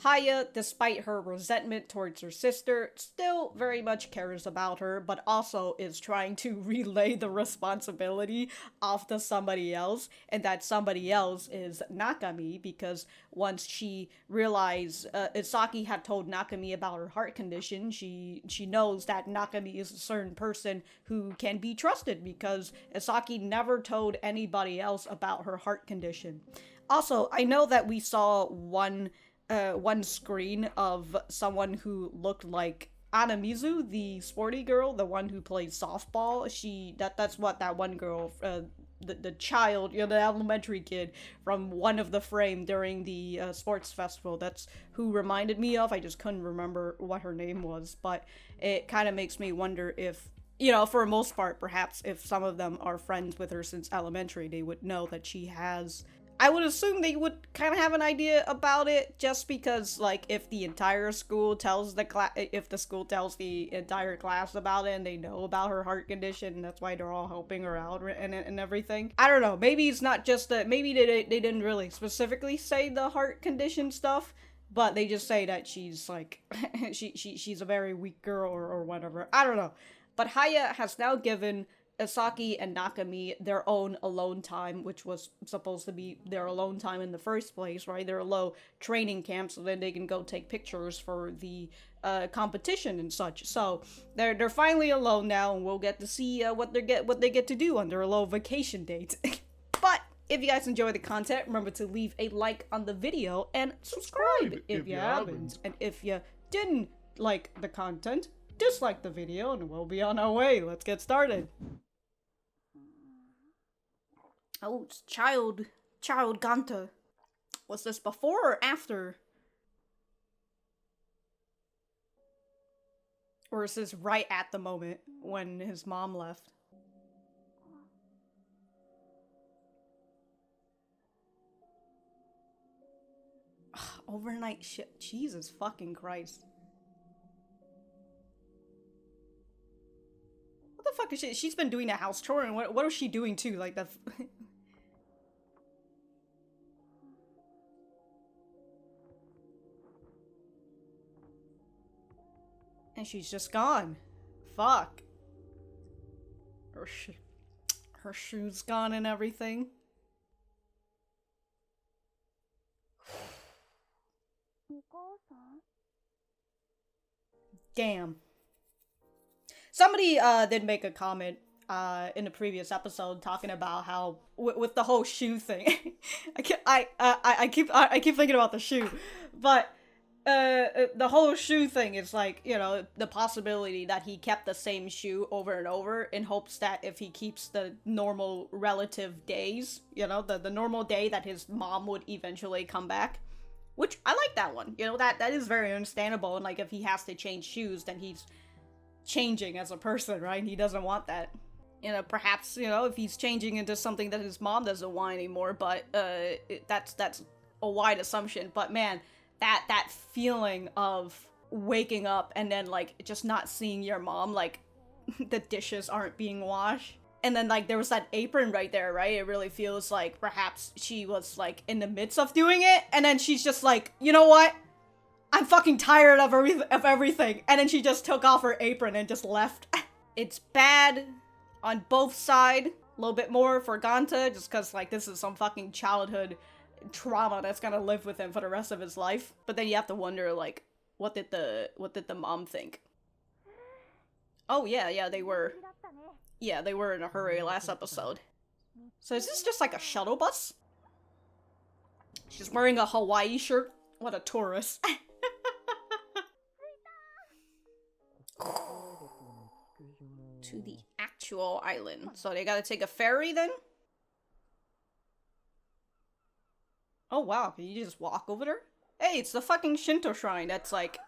Haya, despite her resentment towards her sister, still very much cares about her, but also is trying to relay the responsibility off to somebody else, and that somebody else is Nakami, because once she realized Isaki had told Nakami about her heart condition, she knows that Nakami is a certain person who can be trusted, because Isaki never told anybody else about her heart condition. Also, I know that we saw one screen of someone who looked like Anamizu, the sporty girl, the one who plays softball. That's what that one girl, the child, the elementary kid from one of the frame during the sports festival. That's who reminded me of. I just couldn't remember what her name was, but it kind of makes me wonder if, for the most part, perhaps if some of them are friends with her since elementary, they would know that she has. I would assume they would kind of have an idea about it, just because, like, if the entire school tells if the school tells the entire class about it and they know about her heart condition, that's why they're all helping her out and everything. I don't know, maybe it's not just that, maybe they didn't really specifically say the heart condition stuff, but they just say that she's, like, she's a very weak girl or whatever. I don't know. But Haya has now given Isaki and Nakami their own alone time, which was supposed to be their alone time in the first place, right? Their low training camp, so then they can go take pictures for the competition and such. So they're finally alone now, and we'll get to see what they get to do on their low vacation date. But if you guys enjoy the content, remember to leave a like on the video and subscribe if you haven't. And if you didn't like the content, dislike the video, and we'll be on our way. Let's get started. Oh, it's child Ganta. Was this before or after? Or is this right at the moment when his mom left? Ugh, overnight shit. Jesus fucking Christ. What the fuck is she? She's been doing a house chore, and what was she doing too? Like the. And she's just gone. Fuck. Her shoes gone and everything. Damn. Somebody did make a comment in the previous episode talking about how with the whole shoe thing. I keep thinking about the shoe, but the whole shoe thing is like, the possibility that he kept the same shoe over and over in hopes that if he keeps the normal relative days, the normal day that his mom would eventually come back. Which, I like that one. That is very understandable. And, like, if he has to change shoes, then he's changing as a person, right? He doesn't want that. Perhaps, if he's changing into something that his mom doesn't want anymore, but, that's a wide assumption. But, man, that feeling of waking up and then, like, just not seeing your mom, like, the dishes aren't being washed. And then, like, there was that apron right there, right? It really feels like perhaps she was, like, in the midst of doing it, and then she's just like, you know what? I'm fucking tired of everything. And then she just took off her apron and just left. It's bad on both sides. A little bit more for Ganta, just because, like, this is some fucking childhood trauma that's gonna live with him for the rest of his life. But then you have to wonder, like, what did the mom think? Oh, yeah, they were. Yeah, they were in a hurry last episode. So is this just like a shuttle bus? She's wearing a Hawaii shirt? What a tourist. To the actual island. So they gotta take a ferry then? Oh wow, can you just walk over there? Hey, it's the fucking Shinto shrine that's like...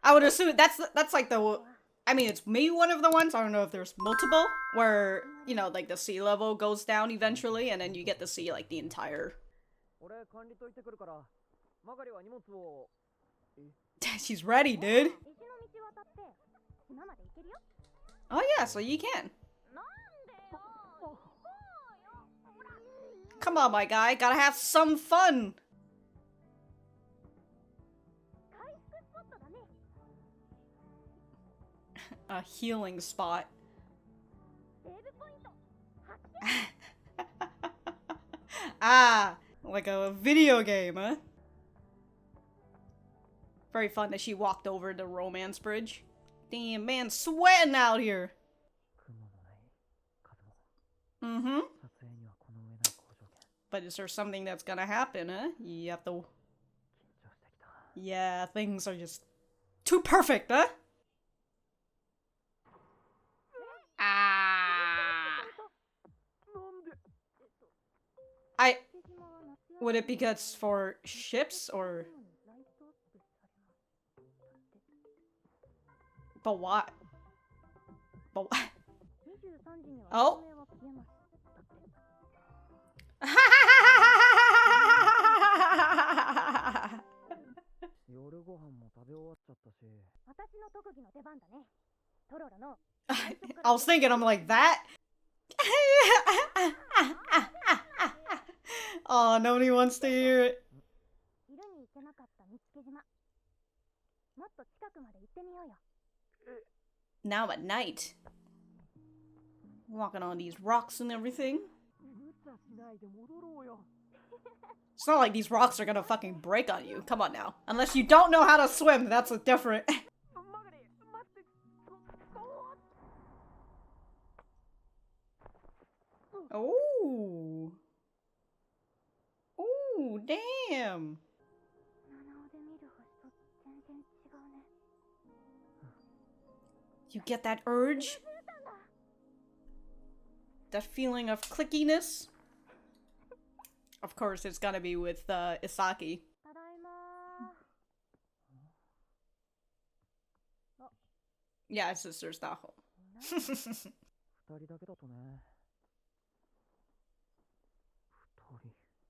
I would assume that's like the... I mean, it's maybe one of the ones, I don't know if there's multiple, where, like the sea level goes down eventually, and then you get to see, like, the entire... She's ready, dude! Oh yeah, so you can. Come on, my guy, gotta have some fun! a healing spot. Ah, like a video game, huh? Very fun that she walked over the romance bridge. Damn, man, sweating out here. Mm-hmm. But is there something that's gonna happen, huh? You have to... Yeah, things are just too perfect, huh? Ah. Would it be good for ships, or... But what? But what? Oh? I was thinking, I'm like, that? Oh, nobody wants to hear it. Now at night. Walking on these rocks and everything. It's not like these rocks are gonna fucking break on you. Come on now. Unless you don't know how to swim, that's a different... Oh. Oh, damn. You get that urge? That feeling of clickiness? Of course, it's gonna be with Isaki. Yeah, his sister's not home.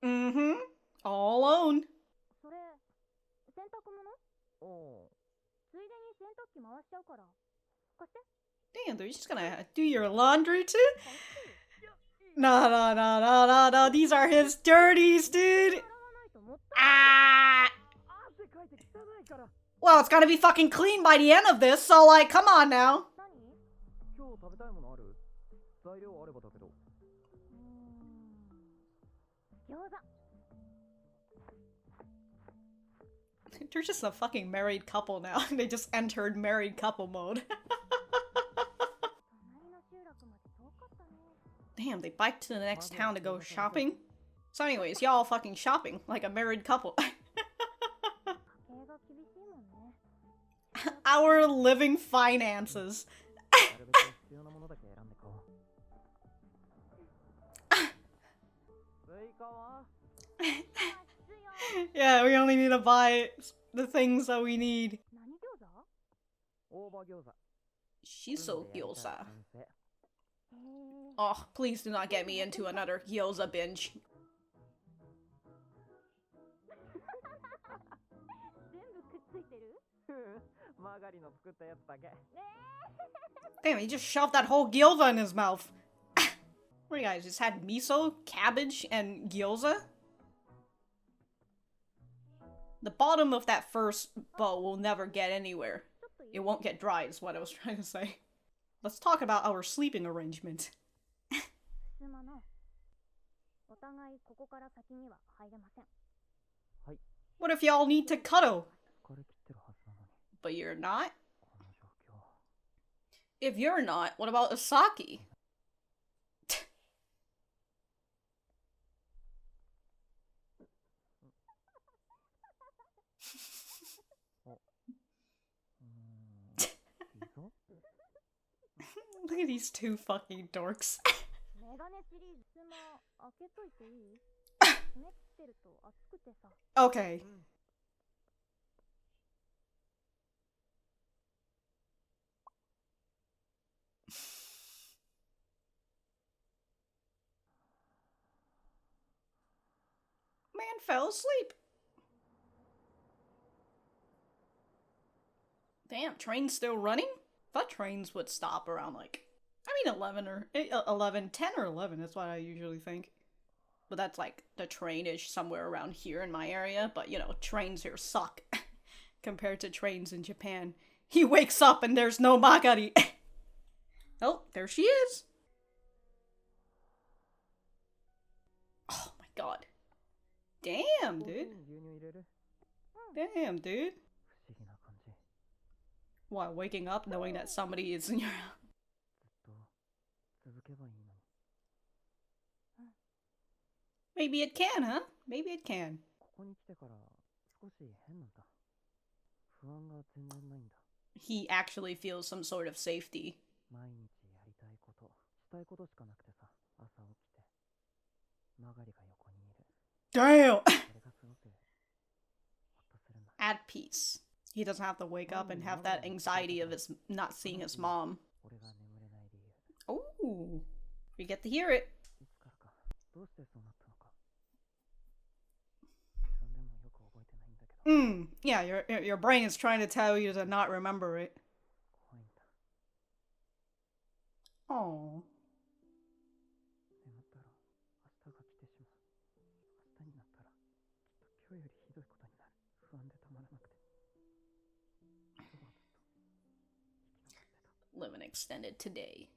Mm-hmm. All alone. Damn, they're just gonna do your laundry too? No. These are his dirties, dude. Ah. Well, it's gotta be fucking clean by the end of this, so like, come on now. They're just a fucking married couple now. They just entered married couple mode. Damn, they biked to the next town to go shopping? So anyways, y'all fucking shopping like a married couple. Our living finances. Yeah, we only need to buy the things that we need. Shiso gyoza. Oh, please do not get me into another gyoza binge. Damn, he just shoved that whole gyoza in his mouth. What do you guys just had miso, cabbage, and gyoza? The bottom of that first bowl will never get anywhere. It won't get dry is what I was trying to say. Let's talk about our sleeping arrangement. What if y'all need to cuddle? But you're not? If you're not, what about Isaki? Look at these two fucking dorks. Okay. Man fell asleep. Damn, train's still running? Thought trains would stop around like, I mean 10 or 11, that's what I usually think. But that's like the train-ish somewhere around here in my area, but you know, trains here suck compared to trains in Japan. He wakes up and there's no Magari. Oh, there she is. Oh my god. Damn, dude. Damn, dude. What, waking up knowing that somebody is in your house? Maybe it can, huh? Maybe it can. He actually feels some sort of safety. Damn! At peace. He doesn't have to wake up and have that anxiety of his not seeing his mom. Oh, we get to hear it. Yeah, your brain is trying to tell you to not remember it. Oh. Living extended today.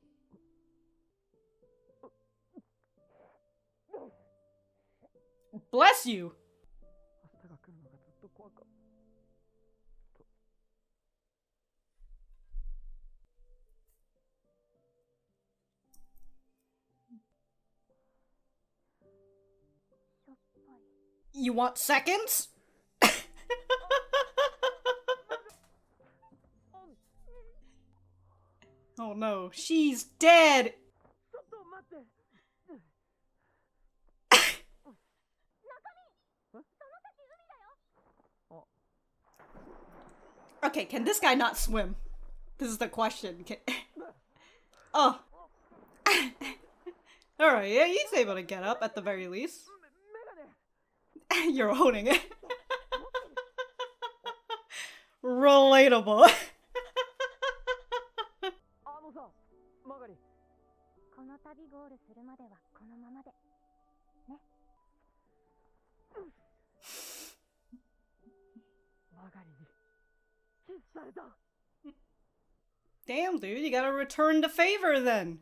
Bless you! You want seconds? Oh no, she's dead! Okay, can this guy not swim? This is the question. Oh. Alright, yeah, he's able to get up at the very least. You're owning it. Relatable. Damn, dude, you gotta return the favor then.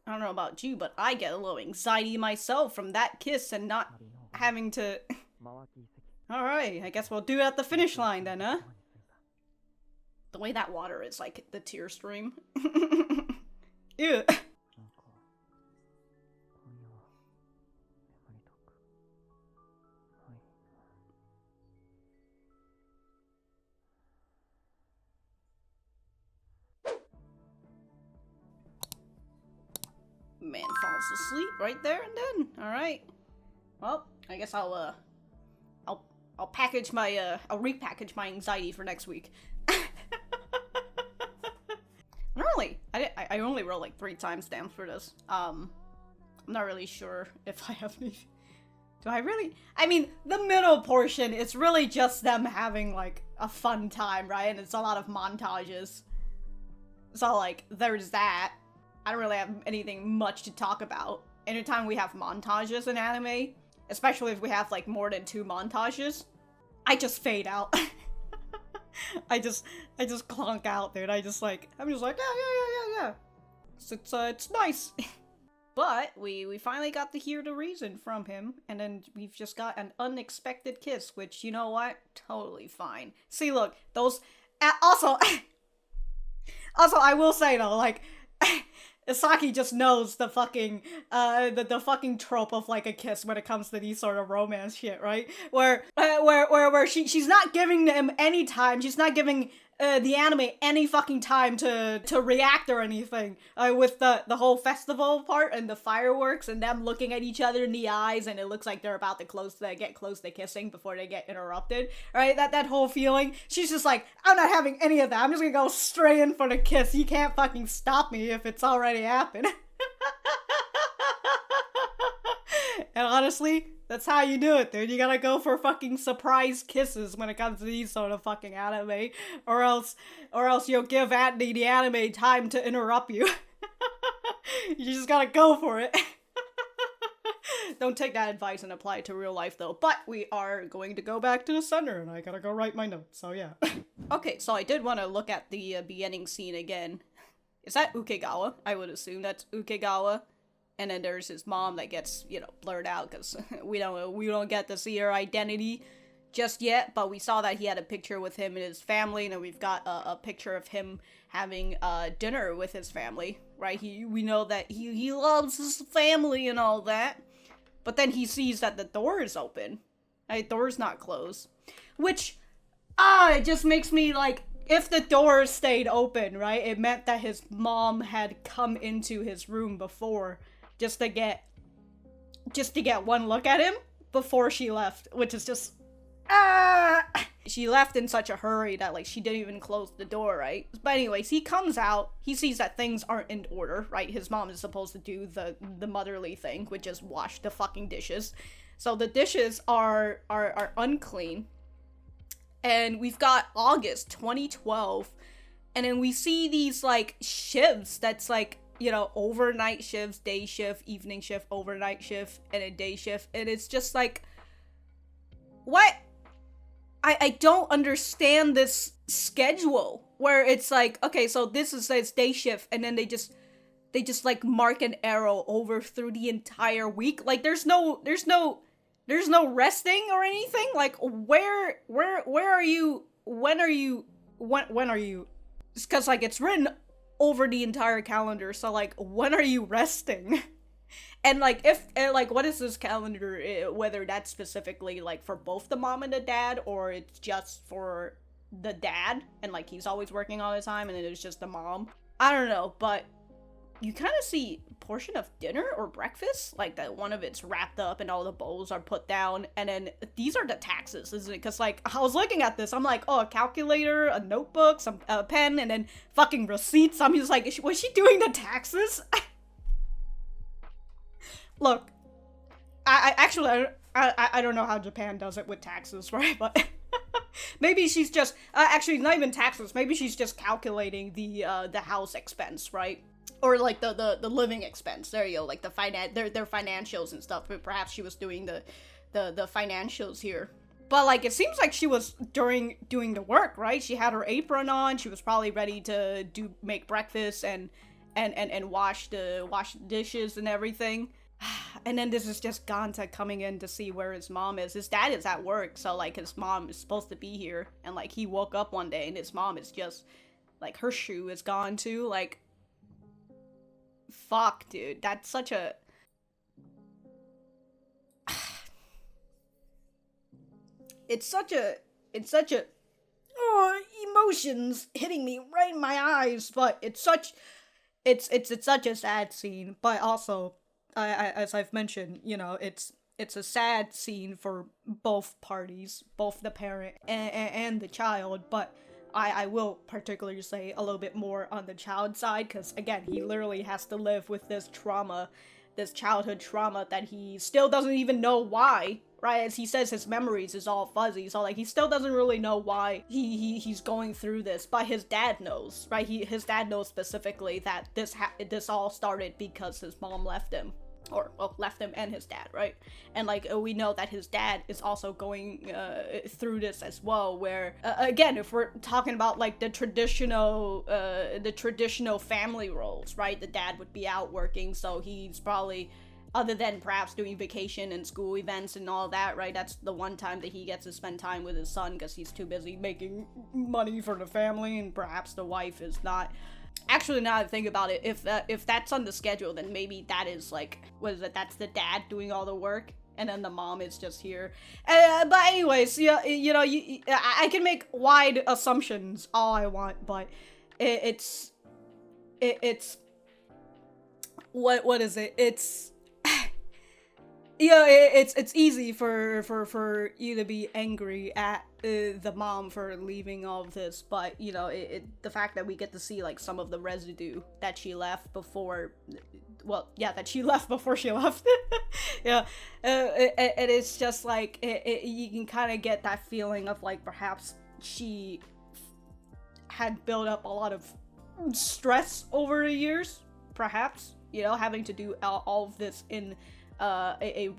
I don't know about you, but I get a little anxiety myself from that kiss and not having to... Alright, I guess we'll do it at the finish line then, huh? The way that water is, like, the tear stream. Ew. Man falls asleep right there and then. Alright. Well, I guess I'll package my, I'll repackage my anxiety for next week. I only rolled like 3 timestamps for this. I'm not really sure if I have any... Do I really? I mean, the middle portion, it's really just them having, like, a fun time, right? And it's a lot of montages. So, like, there's that. I don't really have anything much to talk about. Anytime we have montages in anime, especially if we have, like, more than 2 montages, I just fade out. I just clunk out, dude. I'm just like, yeah. It's nice. But we finally got to hear the reason from him, and then we've just got an unexpected kiss, which, you know what? Totally fine. See, look, those... Also, I will say, though, like... Isaki just knows the fucking, the fucking trope of, like, a kiss when it comes to these sort of romance shit, right? Where she's not giving him any time, she's not giving, the anime any fucking time to react or anything, with the whole festival part and the fireworks and them looking at each other in the eyes and it looks like they're about to get close to kissing before they get interrupted, right? That whole feeling, she's just like, I'm not having any of that, I'm just gonna go straight in for the kiss, you can't fucking stop me if it's already happened. And honestly, that's how you do it, dude. You gotta go for fucking surprise kisses when it comes to these sort of fucking anime, or else you'll give the anime time to interrupt you. You just gotta go for it. Don't take that advice and apply it to real life, though. But we are going to go back to the center, and I gotta go write my notes, so yeah. Okay, so I did want to look at the beginning scene again. Is that Ukegawa? I would assume that's Ukegawa. And then there's his mom that gets, you know, blurred out, because we don't get to see her identity just yet, but we saw that he had a picture with him and his family, and then we've got a picture of him having dinner with his family, right? We know that he loves his family and all that, but then he sees that the door is open, right? The door's not closed, which, it just makes me like, if the door stayed open, right, it meant that his mom had come into his room before, just to get one look at him before she left, which is just, she left in such a hurry that, like, she didn't even close the door, right? But anyways, he comes out, he sees that things aren't in order, right? His mom is supposed to do the motherly thing, which is wash the fucking dishes. So the dishes are unclean. And we've got August 2012, and then we see these, like, shifts that's, like, you know, overnight shifts, day shift, evening shift, overnight shift, and a day shift, and it's just like, what? I don't understand this schedule, where it's like, okay, so this is its day shift, and then they just like mark an arrow over through the entire week. Like, there's no resting or anything. Like, where are you? When are you? It's because, like, it's written over the entire calendar, so, like, when are you resting? And, like, what is this calendar, whether that's specifically, like, for both the mom and the dad, or it's just for the dad, and, like, he's always working all the time, and then it's just the mom? I don't know, but you kind of see a portion of dinner or breakfast, like, that one of it's wrapped up and all the bowls are put down, and then these are the taxes, isn't it? Because, like, I was looking at this, I'm like, oh, a calculator, a notebook, a pen, and then fucking receipts. I'm just like, was she doing the taxes? Look, I actually don't know how Japan does it with taxes, right? But maybe she's just, actually, not even taxes, maybe she's just calculating the house expense, right? Or, like, the living expense. There you go, like, their financials and stuff, but perhaps she was doing the financials here. But, like, it seems like she was doing the work, right? She had her apron on, she was probably ready to make breakfast and wash the dishes and everything. And then this is just Ganta coming in to see where his mom is. His dad is at work, so, like, his mom is supposed to be here. And, like, he woke up one day and his mom is just, like, her shoe is gone too. Like, fuck, dude. That's such a... It's such a... Oh, emotions hitting me right in my eyes, but it's such a sad scene, but also... as I've mentioned, you know, it's a sad scene for both parties, both the parent and the child, but I will particularly say a little bit more on the child side, because, again, he literally has to live with this trauma, this childhood trauma that he still doesn't even know why, right? As he says, his memories is all fuzzy, so, like, he still doesn't really know why he's going through this, but his dad knows, right? His dad knows specifically that this all started because his mom left him. Or, well, left him and his dad, right? And, like, we know that his dad is also going through this as well, where, again, if we're talking about, like, the traditional family roles, right? The dad would be out working, so he's probably, other than perhaps doing vacation and school events and all that, right? That's the one time that he gets to spend time with his son, because he's too busy making money for the family, and perhaps the wife is not. Actually, now that I think about it, if that's on the schedule, then maybe that is, like, what is it? That's the dad doing all the work, and then the mom is just here. But anyways, I can make wide assumptions all I want, but it's what is it? It's it's easy for you to be angry at the mom for leaving all of this, but, you know, the fact that we get to see, like, some of the residue that she left before, well, yeah, that she left before she left, yeah, it is just, like, you can kind of get that feeling of, like, perhaps she had built up a lot of stress over the years, perhaps, you know, having to do all of this in in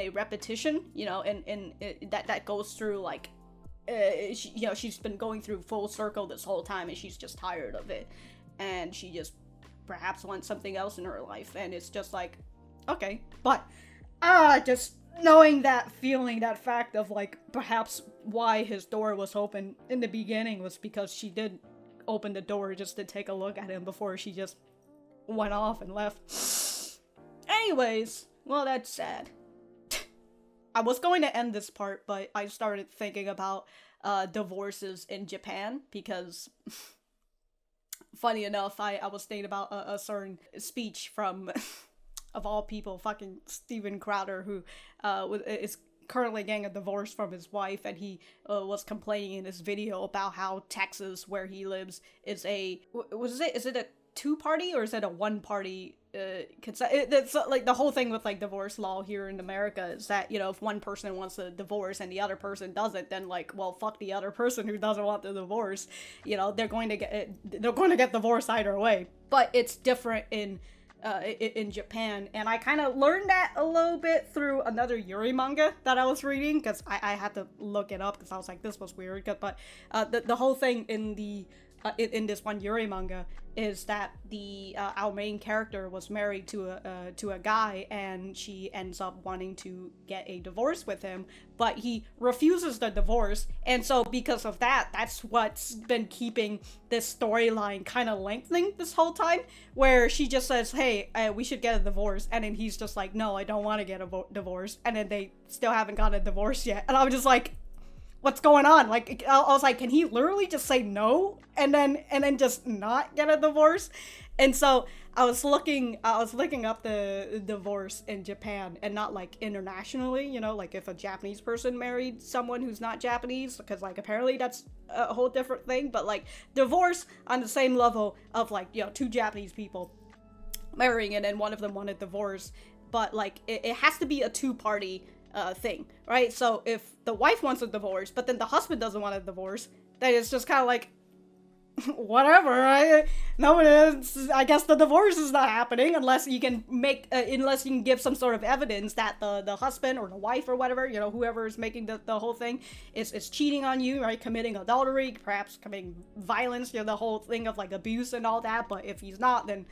a repetition, you know, and that goes through like she's been going through full circle this whole time, and she's just tired of it, and she just perhaps wants something else in her life, and it's just like, okay, but just knowing that feeling, that fact of like perhaps why his door was open in the beginning was because she did open the door just to take a look at him before she just went off and left. Anyways, well, that's sad. I was going to end this part, but I started thinking about divorces in Japan, because funny enough, I was thinking about a certain speech from, of all people, fucking Steven Crowder, who is currently getting a divorce from his wife, and he was complaining in this video about how Texas, where he lives, is a, is it a two-party or is it a one-party it's like the whole thing with like divorce law here in America is that, you know, if one person wants a divorce and the other person doesn't, then like, well, fuck the other person who doesn't want the divorce, you know, they're going to get divorced either way. But it's different in Japan, and I kind of learned that a little bit through another Yuri manga that I was reading, because I had to look it up because I was like, this was weird. But the whole thing in the in this one Yuri manga is that the our main character was married to a guy, and she ends up wanting to get a divorce with him, but he refuses the divorce, and so because of that, that's what's been keeping this storyline kind of lengthening this whole time, where she just says, hey, we should get a divorce, and then he's just like, no, I don't want to get a divorce, and then they still haven't gotten a divorce yet, and I was just like, what's going on? Like, I was like, can he literally just say no and then just not get a divorce? And so I was looking up the divorce in Japan, and not like internationally, you know, like if a Japanese person married someone who's not Japanese, because like apparently that's a whole different thing, but like divorce on the same level of like, you know, two Japanese people marrying, and then one of them wanted divorce, but like it has to be a two-party thing, right? So if the wife wants a divorce, but then the husband doesn't want a divorce, then it's just kind of like, whatever, right? No, I guess the divorce is not happening unless you can give some sort of evidence that the husband or the wife or whatever, you know, whoever is making the whole thing is cheating on you, right? Committing adultery, perhaps committing violence, you know, the whole thing of like abuse and all that. But if he's not, then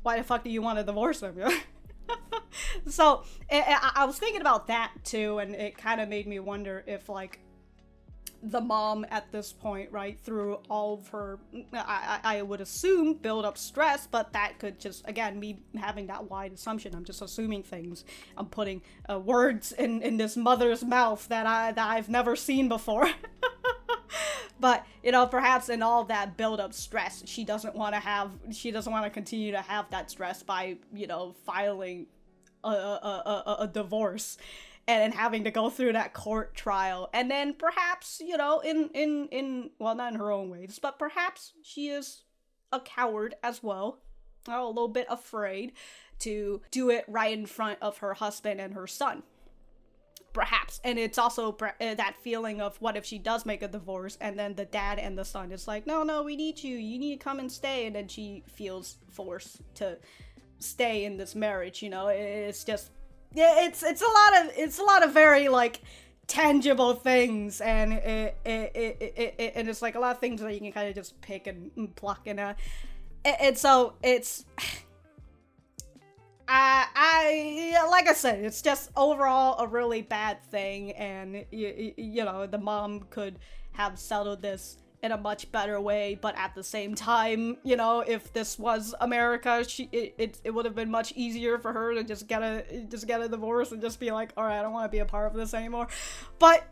why the fuck do you want to divorce him? You know? So I was thinking about that too, and it kind of made me wonder if like the mom at this point, right, through all of her, I would assume, build up stress, but that could just, again, me having that wide assumption, I'm just assuming things, I'm putting words in this mother's mouth that I've never seen before. But, you know, perhaps in all that build-up stress, she doesn't want to continue to have that stress by, you know, filing a divorce and having to go through that court trial. And then perhaps, you know, in well, not in her own ways, but perhaps she is a coward as well, a little bit afraid to do it right in front of her husband and her son. Perhaps. And it's also that feeling of what if she does make a divorce and then the dad and the son is like, no, we need you need to come and stay, and then she feels forced to stay in this marriage, you know. It's just, yeah, it's a lot of very like tangible things, and it's like a lot of things that you can kind of just pick and pluck, and so it's I like I said, it's just overall a really bad thing, and you know, the mom could have settled this in a much better way, but at the same time, you know, if this was America, it would have been much easier for her to just get a divorce and just be like, all right, I don't want to be a part of this anymore. But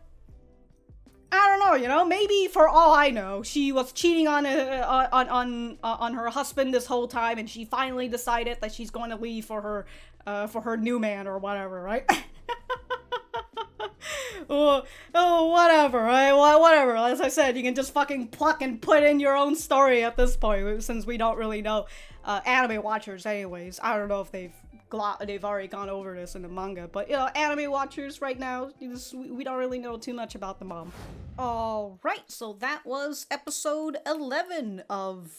I don't know, you know, maybe for all I know, she was cheating on her husband this whole time, and she finally decided that she's going to leave for her new man or whatever, right? Oh, whatever, right? Well, whatever. As I said, you can just fucking pluck and put in your own story at this point, since we don't really know. Anime watchers, anyways. I don't know if they've already gone over this in the manga, but, you know, anime watchers right now, we don't really know too much about the mom. Alright, so that was episode 11 of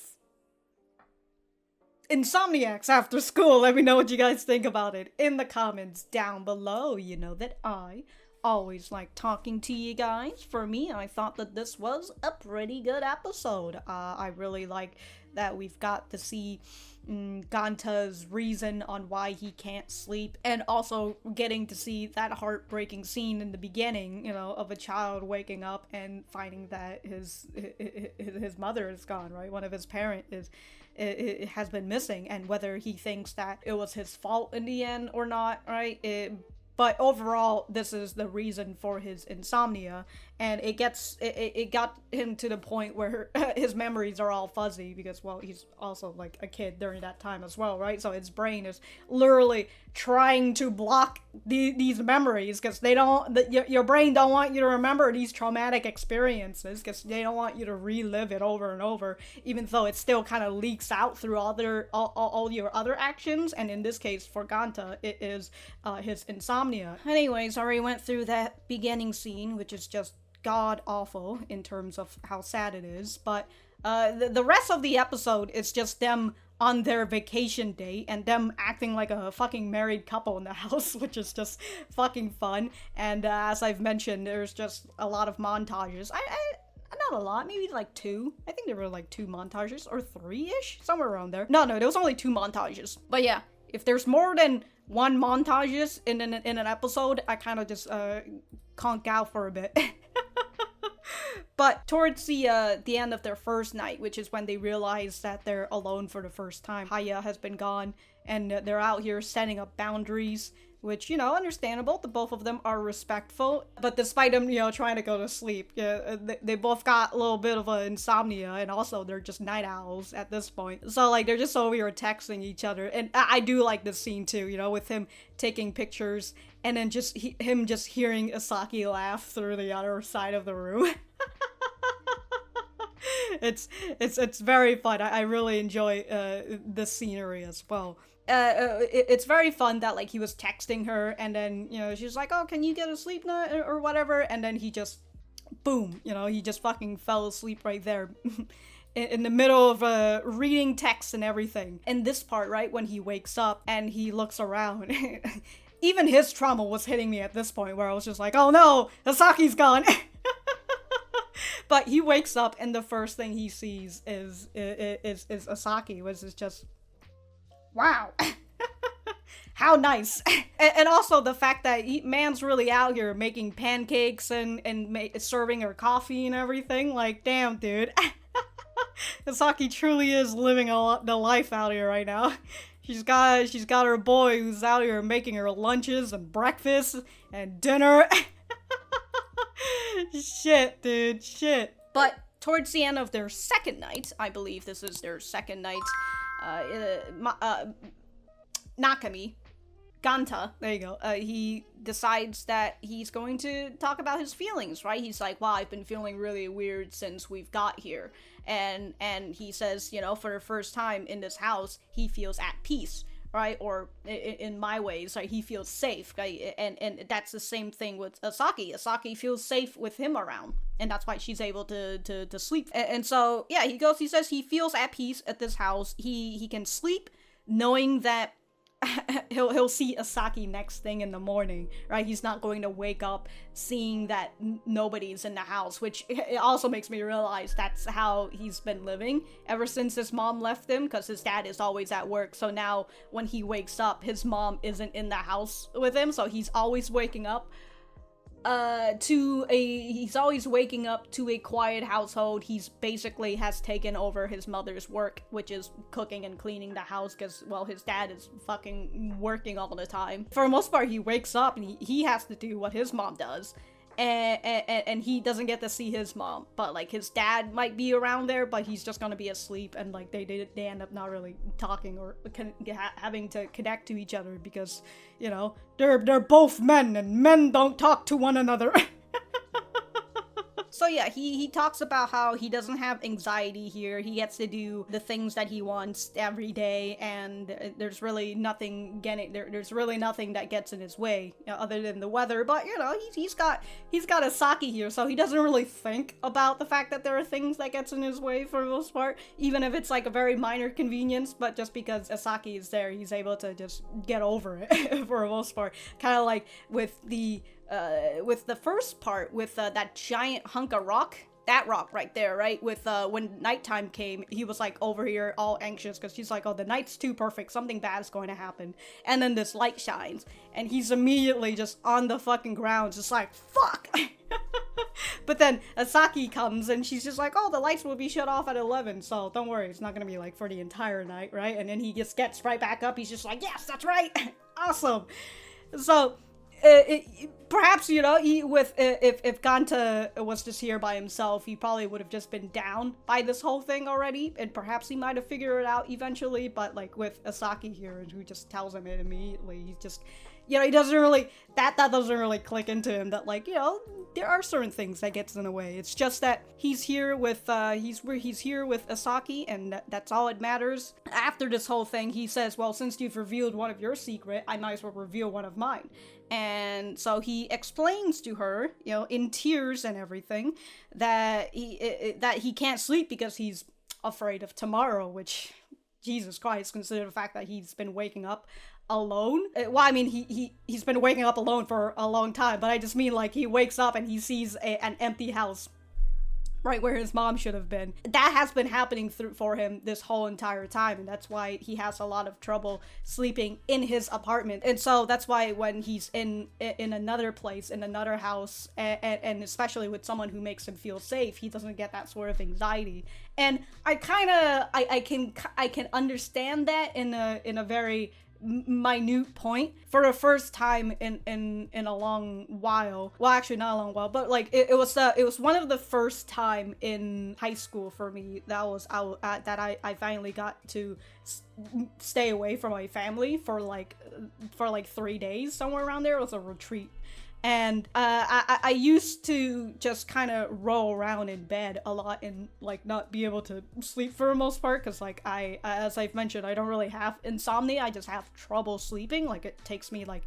Insomniacs After School. Let me know what you guys think about it in the comments down below. You know that I always like talking to you guys. For me, I thought that this was a pretty good episode. I really like that we've got to see Ganta's reason on why he can't sleep, and also getting to see that heartbreaking scene in the beginning, you know, of a child waking up and finding that his mother is gone, right? One of his parents has been missing, and whether he thinks that it was his fault in the end or not, right? But overall, this is the reason for his insomnia, and it got him to the point where his memories are all fuzzy because, well, he's also like a kid during that time as well, right? So his brain is literally trying to block these memories because your brain don't want you to remember these traumatic experiences because they don't want you to relive it over and over, even though it still kind of leaks out through all your other actions. And in this case, for Ganta, it is his insomnia. Anyways, I already went through that beginning scene, which is just god awful in terms of how sad it is, but the rest of the episode is just them on their vacation day and them acting like a fucking married couple in the house, which is just fucking fun. And as I've mentioned, there's just a lot of montages. I not a lot, maybe like 2. I think there were like 2 montages or 3-ish, somewhere around there. No, there was only 2 montages. But yeah, if there's more than 1 montages in an episode, I kind of just conk out for a bit. But towards the end of their first night, which is when they realize that they're alone for the first time, Haya has been gone, and they're out here setting up boundaries, which, you know, understandable. The both of them are respectful, but despite them, you know, trying to go to sleep, they both got a little bit of insomnia, and also they're just night owls at this point. So, like, they're just over here texting each other, and I do like this scene too, you know, with him taking pictures, and then just him just hearing Isaki laugh through the other side of the room. It's very fun. I really enjoy the scenery as well. It's very fun that, like, he was texting her, and then, you know, she's like, oh, can you get a sleep nut or whatever, and then he just, boom, you know, he just fucking fell asleep right there. In the middle of reading text and everything. In this part, right, when he wakes up and he looks around, even his trauma was hitting me at this point, where I was just like, oh no, Asaki's gone. But he wakes up and the first thing he sees is Isaki, which is just, wow. How nice. And also the fact that man's really out here making pancakes and serving her coffee and everything. Like, damn, dude. Isaki truly is living the life out here right now. She's got her boy who's out here making her lunches and breakfast and dinner. Shit, dude, shit. But towards the end of their second night, I believe this is their second night, Nakami, Ganta, there you go, he decides that he's going to talk about his feelings, right? He's like, wow, I've been feeling really weird since we've got here. And he says, you know, for the first time in this house, he feels at peace, right? Or in my ways, like, he feels safe, right? And that's the same thing with Asaki. Asaki feels safe with him around, and that's why she's able to sleep. And so, yeah, he says he feels at peace at this house. He can sleep knowing that he'll see Asaki next thing in the morning, right? He's not going to wake up seeing that nobody's in the house, which it also makes me realize that's how he's been living ever since his mom left him, because his dad is always at work. So now when he wakes up, his mom isn't in the house with him, so he's always waking up to a quiet household. He's basically has taken over his mother's work, which is cooking and cleaning the house, because, well, his dad is fucking working all the time. For the most part, he wakes up and he has to do what his mom does. And he doesn't get to see his mom, but, like, his dad might be around there, but he's just gonna be asleep, and, like, they end up not really talking or having to connect to each other because, you know, they're both men, and men don't talk to one another. So yeah, he talks about how he doesn't have anxiety here. He gets to do the things that he wants every day, and there's really nothing there's really nothing that gets in his way, other than the weather. But you know, he's got Isaki here, so he doesn't really think about the fact that there are things that gets in his way for the most part, even if it's like a very minor convenience. But just because Isaki is there, he's able to just get over it for the most part. Kind of like with the first part with that giant hunk of rock. That rock right there, right? With when nighttime came, he was like over here all anxious because he's like, oh, the night's too perfect, something bad is going to happen. And then this light shines and he's immediately just on the fucking ground, just like, fuck. But then Isaki comes and she's just like, oh, the lights will be shut off at 11, so don't worry, it's not gonna be like for the entire night, right? And then he just gets right back up. He's just like, yes, that's right. Awesome. So perhaps, you know, if Ganta was just here by himself, he probably would have just been down by this whole thing already, and perhaps he might have figured it out eventually. But like with Isaki here, who just tells him it immediately, he's just, you know, he doesn't really, that doesn't really click into him, that like, you know, there are certain things that gets in the way. It's just that he's here with he's here with Isaki, and that's all it matters. After this whole thing, he says, well, since you've revealed one of your secret, I might as well reveal one of mine. And so he explains to her, you know, in tears and everything, that he can't sleep because he's afraid of tomorrow, which, Jesus Christ, consider the fact that he's been waking up alone. Well, I mean, he's been waking up alone for a long time, but I just mean like he wakes up and he sees an empty house right where his mom should have been. That has been happening for him this whole entire time, and that's why he has a lot of trouble sleeping in his apartment. And so that's why when he's in another place, in another house, and especially with someone who makes him feel safe, he doesn't get that sort of anxiety. And I can understand that in a very minute point. For the first time in a long while, well, actually not a long while, but like it was one of the first time in high school for me that I finally got to stay away from my family for like 3 days, somewhere around there. It was a retreat. And I used to just kind of roll around in bed a lot and like not be able to sleep for the most part, because like as I've mentioned, I don't really have insomnia. I just have trouble sleeping. Like it takes me like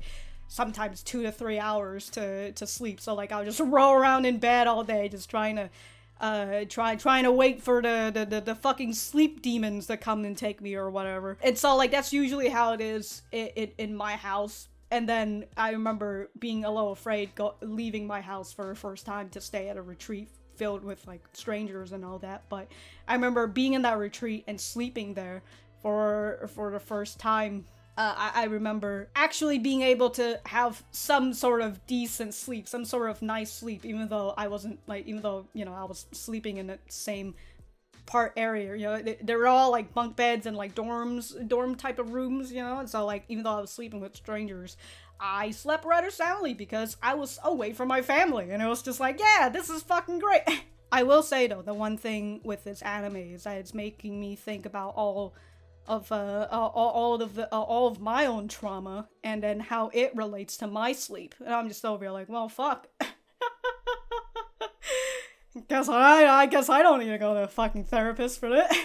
sometimes 2 to 3 hours to sleep. So like I'll just roll around in bed all day, just trying to wait for the fucking sleep demons to come and take me or whatever. And so like that's usually how it is in my house. And then I remember being a little afraid leaving my house for the first time to stay at a retreat filled with like strangers and all that. But I remember being in that retreat and sleeping there for the first time. I remember actually being able to have some sort of decent sleep, some sort of nice sleep, even though I was sleeping in the same part area, you know, they were all like bunk beds and like dorm type of rooms, you know, and so like even though I was sleeping with strangers, I slept rather soundly because I was away from my family, and it was just like, yeah, this is fucking great. I will say though, the one thing with this anime is that it's making me think about all of my own trauma and then how it relates to my sleep, and I'm just over here like, well, fuck. I guess I don't need to go to a fucking therapist for that.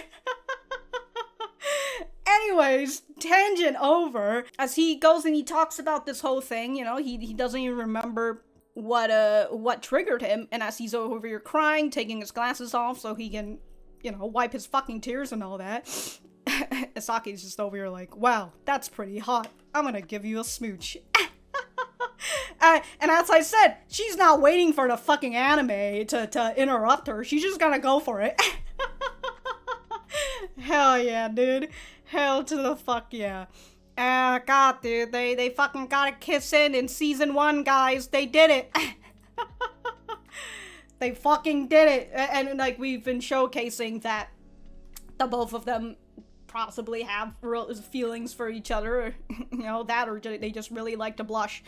Anyways, tangent over. As he goes and he talks about this whole thing, you know, he doesn't even remember what triggered him, and as he's over here crying, taking his glasses off so he can, you know, wipe his fucking tears and all that, Isaki's just over here like, wow, that's pretty hot. I'm gonna give you a smooch. And as I said, she's not waiting for the fucking anime to interrupt her. She's just gonna go for it. Hell yeah, dude. Hell to the fuck yeah. God, dude, they fucking got a kiss in season 1, guys. They did it. They fucking did it. And like, we've been showcasing that the both of them possibly have real feelings for each other. You know, that or they just really like to blush.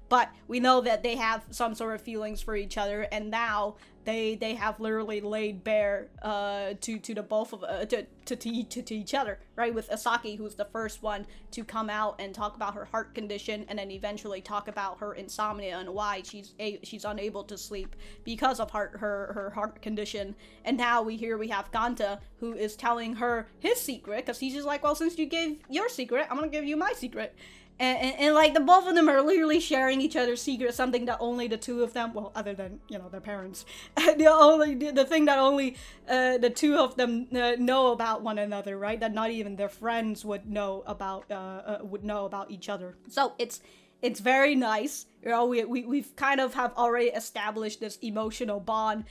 but we know that they have some sort of feelings for each other, and now they have literally laid bare to the both of to each other, right? With Isaki, who's the first one to come out and talk about her heart condition, and then eventually talk about her insomnia and why she's unable to sleep because of her heart condition. And now we have Ganta, who is telling her his secret, because he's just like, well, since you gave your secret, I'm gonna give you my secret. And like, the both of them are literally sharing each other's secrets, something that only the two of them, well, other than, you know, their parents, the thing that only the two of them know about one another, right? That not even their friends would know about each other. So it's very nice. You know, we've kind of have already established this emotional bond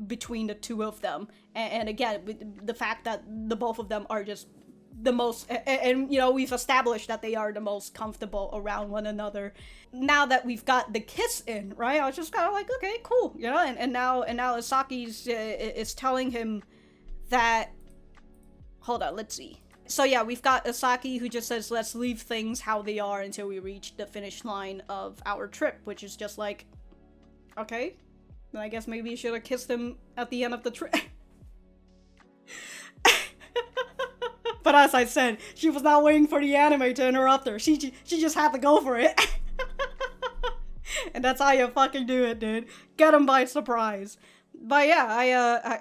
between the two of them. And again, with the fact that the both of them are just the most, and you know, we've established that they are the most comfortable around one another. Now that we've got the kiss in, right? I was just kind of like, okay, cool, you know. And now Isaki's is telling him that. Hold on, let's see. So yeah, we've got Isaki who just says, let's leave things how they are until we reach the finish line of our trip, which is just like, okay, then I guess maybe you should have kissed him at the end of the trip. But as I said, she was not waiting for the anime to interrupt her. She just had to go for it. And that's how you fucking do it, dude. Get him by surprise. But yeah,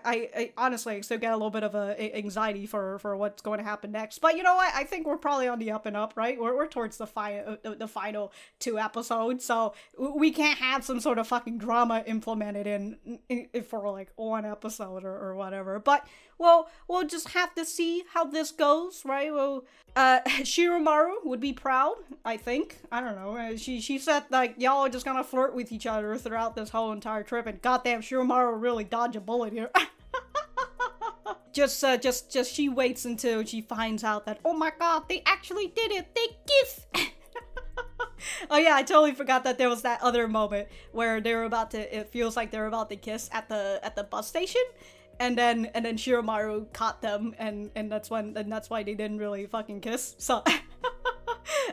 I honestly still get a little bit of anxiety for what's going to happen next. But you know what? I think we're probably on the up and up, right? We're towards the final 2 episodes, so we can't have some sort of fucking drama implemented in for like 1 episode or whatever. But we'll just have to see how this goes, right? Well, Shiromaru would be proud, I think. I don't know. She said, like, y'all are just gonna flirt with each other throughout this whole entire trip, and goddamn, Shiromaru really dodged a bullet here. Just she waits until she finds out that, oh my god, they actually did it. They kiss. Oh yeah, I totally forgot that there was that other moment where they were about to. It feels like they were about to kiss at the bus station. And then Shiromaru caught them, and that's why they didn't really fucking kiss. So,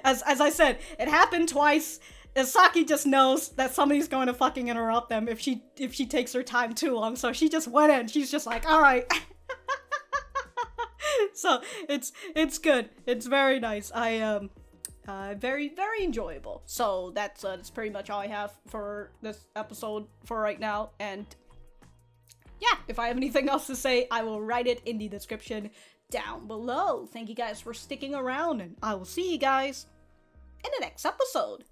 as I said, it happened twice. Isaki just knows that somebody's going to fucking interrupt them if she takes her time too long. So she just went in. She's just like, all right. So it's good. It's very nice. Very enjoyable. So that's pretty much all I have for this episode for right now. And yeah, if I have anything else to say, I will write it in the description down below. Thank you guys for sticking around, and I will see you guys in the next episode.